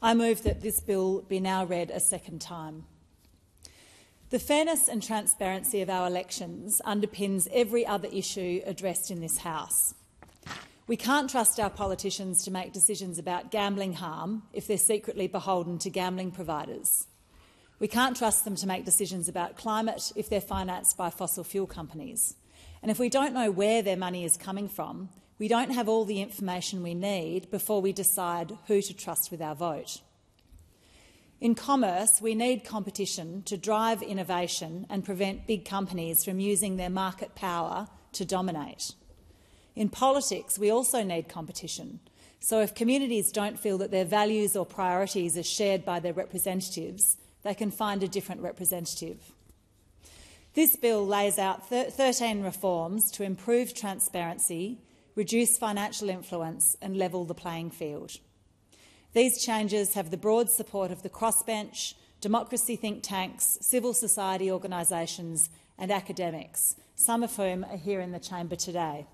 I move that this bill be now read a second time. The fairness and transparency of our elections underpins every other issue addressed in this House. We can't trust our politicians to make decisions about gambling harm if they're secretly beholden to gambling providers. We can't trust them to make decisions about climate if they're financed by fossil fuel companies. And if we don't know where their money is coming from, we don't have all the information we need before we decide who to trust with our vote. In commerce, we need competition to drive innovation and prevent big companies from using their market power to dominate. In politics, we also need competition. So if communities don't feel that their values or priorities are shared by their representatives, they can find a different representative. This bill lays out 13 reforms to improve transparency, reduce financial influence and level the playing field. These changes have the broad support of the crossbench, democracy think tanks, civil society organisations and academics, some of whom are here in the chamber today.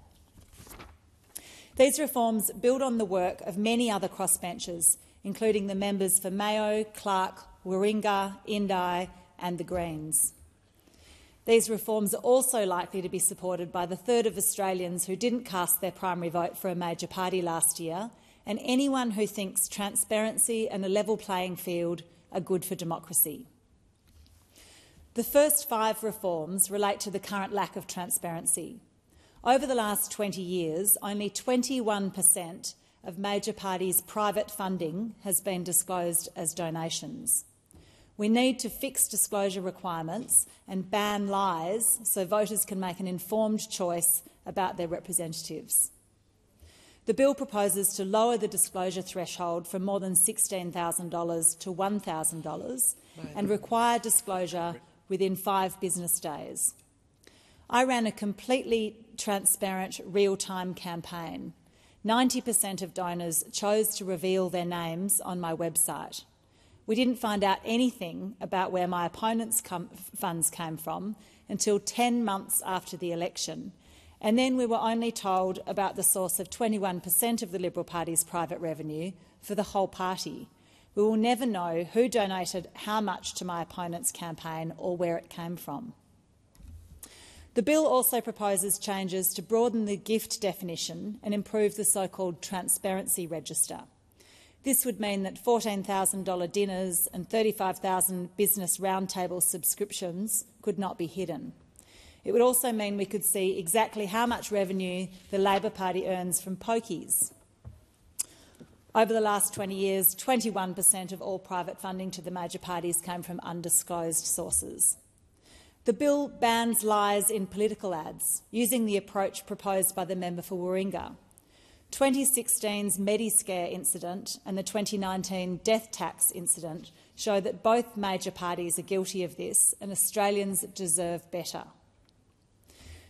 These reforms build on the work of many other crossbenchers, including the members for Mayo, Clark, Warringah, Indi and the Greens. These reforms are also likely to be supported by the third of Australians who didn't cast their primary vote for a major party last year, and anyone who thinks transparency and a level playing field are good for democracy. The first 5 reforms relate to the current lack of transparency. Over the last 20 years, only 21% of major parties' private funding has been disclosed as donations. We need to fix disclosure requirements and ban lies so voters can make an informed choice about their representatives. The bill proposes to lower the disclosure threshold from more than $16,000 to $1,000 and require disclosure within 5 business days. I ran a completely transparent, real-time campaign. 90% of donors chose to reveal their names on my website. We didn't find out anything about where my opponents' funds came from until 10 months after the election, and then we were only told about the source of 21% of the Liberal Party's private revenue for the whole party. We will never know who donated how much to my opponent's campaign or where it came from. The bill also proposes changes to broaden the gift definition and improve the so-called transparency register. This would mean that $14,000 dinners and 35,000 business roundtable subscriptions could not be hidden. It would also mean we could see exactly how much revenue the Labor Party earns from pokies. Over the last 20 years, 21% of all private funding to the major parties came from undisclosed sources. The bill bans lies in political ads, using the approach proposed by the member for Warringah. 2016's Mediscare incident and the 2019 death tax incident show that both major parties are guilty of this and Australians deserve better.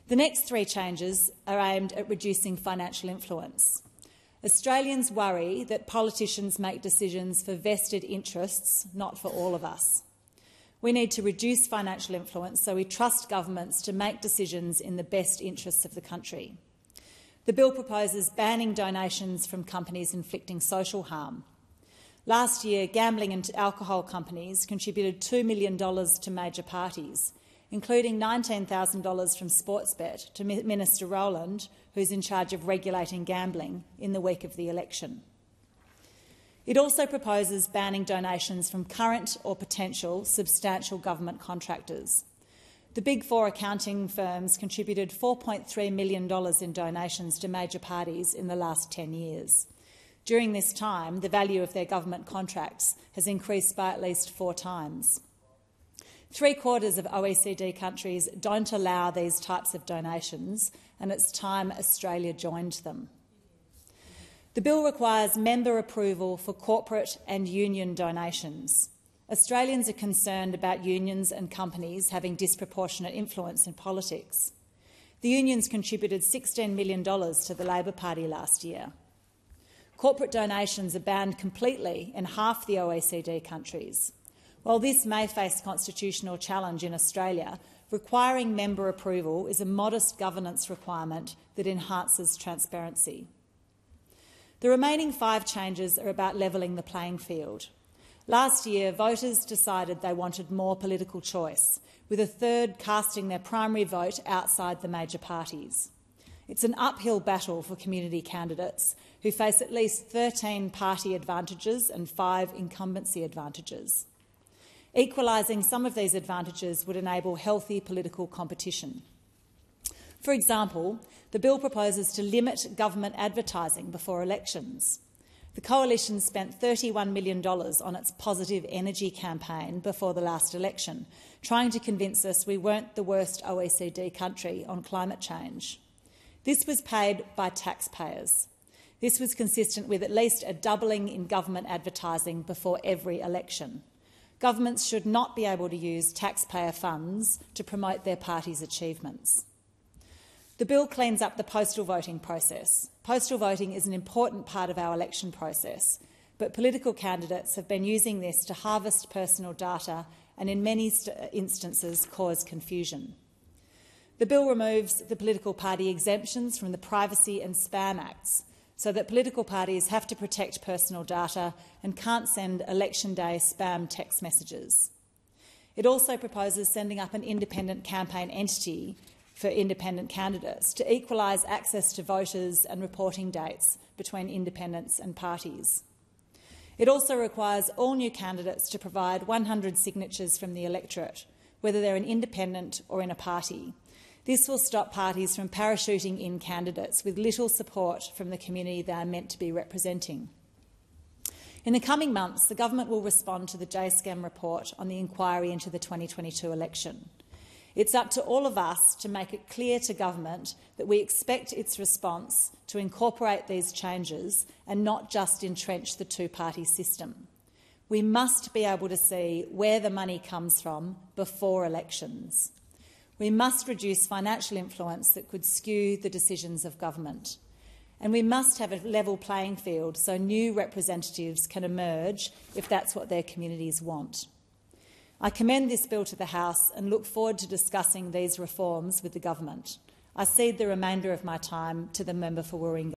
The next 3 changes are aimed at reducing financial influence. Australians worry that politicians make decisions for vested interests, not for all of us. We need to reduce financial influence so we trust governments to make decisions in the best interests of the country. The bill proposes banning donations from companies inflicting social harm. Last year, gambling and alcohol companies contributed $2 million to major parties, including $19,000 from Sportsbet to Minister Rowland, who's in charge of regulating gambling, in the week of the election. It also proposes banning donations from current or potential substantial government contractors. The Big Four accounting firms contributed $4.3 million in donations to major parties in the last 10 years. During this time, the value of their government contracts has increased by at least 4 times. 3/4 of OECD countries don't allow these types of donations, and it's time Australia joined them. The bill requires member approval for corporate and union donations. Australians are concerned about unions and companies having disproportionate influence in politics. The unions contributed $16 million to the Labor Party last year. Corporate donations are banned completely in half the OECD countries. While this may face constitutional challenge in Australia, requiring member approval is a modest governance requirement that enhances transparency. The remaining 5 changes are about levelling the playing field. Last year, voters decided they wanted more political choice, with a third casting their primary vote outside the major parties. It's an uphill battle for community candidates who face at least 13 party advantages and 5 incumbency advantages. Equalising some of these advantages would enable healthy political competition. For example, the bill proposes to limit government advertising before elections. The Coalition spent $31 million on its positive energy campaign before the last election, trying to convince us we weren't the worst OECD country on climate change. This was paid by taxpayers. This was consistent with at least a doubling in government advertising before every election. Governments should not be able to use taxpayer funds to promote their party's achievements. The bill cleans up the postal voting process. Postal voting is an important part of our election process, but political candidates have been using this to harvest personal data and in many instances cause confusion. The bill removes the political party exemptions from the Privacy and Spam Acts so that political parties have to protect personal data and can't send election day spam text messages. It also proposes sending up an independent campaign entity for independent candidates to equalise access to voters and reporting dates between independents and parties. It also requires all new candidates to provide 100 signatures from the electorate, whether they're an independent or in a party. This will stop parties from parachuting in candidates with little support from the community they are meant to be representing. In the coming months, the government will respond to the JSCAM report on the inquiry into the 2022 election. It's up to all of us to make it clear to government that we expect its response to incorporate these changes and not just entrench the two-party system. We must be able to see where the money comes from before elections. We must reduce financial influence that could skew the decisions of government. And we must have a level playing field so new representatives can emerge if that's what their communities want. I commend this bill to the House and look forward to discussing these reforms with the government. I cede the remainder of my time to the member for Warringah.